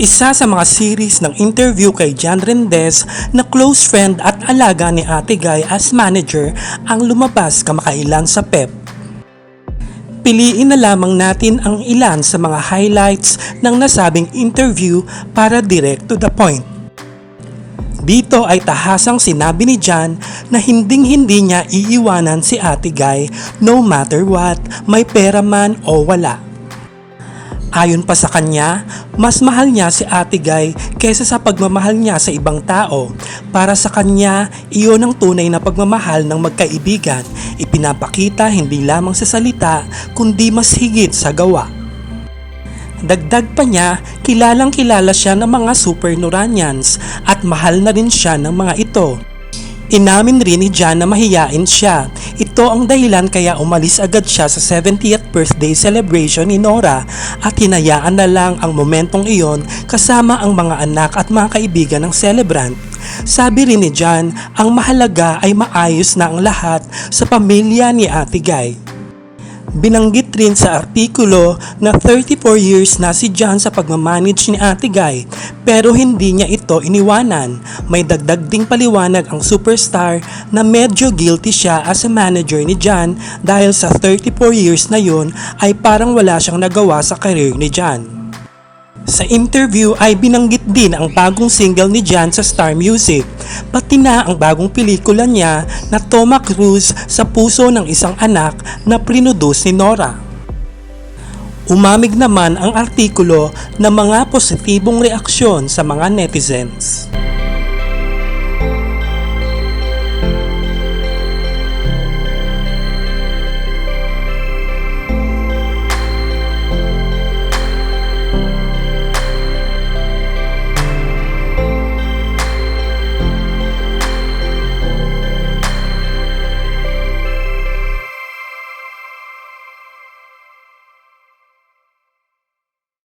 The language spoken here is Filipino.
Isa sa mga series ng interview kay Jan Rendez na close friend at alaga ni Ate Guy as manager ang lumabas kamakailan sa PEP. Piliin na lamang natin ang ilan sa mga highlights ng nasabing interview para direct to the point. Dito ay tahasang sinabi ni Jan na hinding-hindi niya iiwanan si Ate Guy no matter what, may pera man o wala. Ayon pa sa kanya, mas mahal niya si Ate Guy kaysa sa pagmamahal niya sa ibang tao. Para sa kanya, iyon ang tunay na pagmamahal ng magkaibigan. Ipinapakita hindi lamang sa salita, kundi mas higit sa gawa. Dagdag pa niya, kilalang kilala siya ng mga super Noranians at mahal na rin siya ng mga ito. Inamin rin ni Jan na mahiyain siya. Ito ang dahilan kaya umalis agad siya sa 70th birthday celebration ni Nora at hinayaan na lang ang momentong iyon kasama ang mga anak at mga kaibigan ng celebrant. Sabi rin ni Jan, ang mahalaga ay maayos na ang lahat sa pamilya ni Ate Guy. Binanggit rin sa artikulo na 34 years na si Jan sa pagmamanage ni Ate Guy pero hindi niya ito iniwanan. May dagdag ding paliwanag ang superstar na medyo guilty siya as a manager ni Jan dahil sa 34 years na yun ay parang wala siyang nagawa sa career ni Jan. Sa interview ay binanggit din ang bagong single ni Jan sa Star Music, pati na ang bagong pelikula niya na Toma Cruise sa puso ng isang anak na prinuduce ni Nora. Umamig naman ang artikulo ng mga positibong reaksyon sa mga netizens.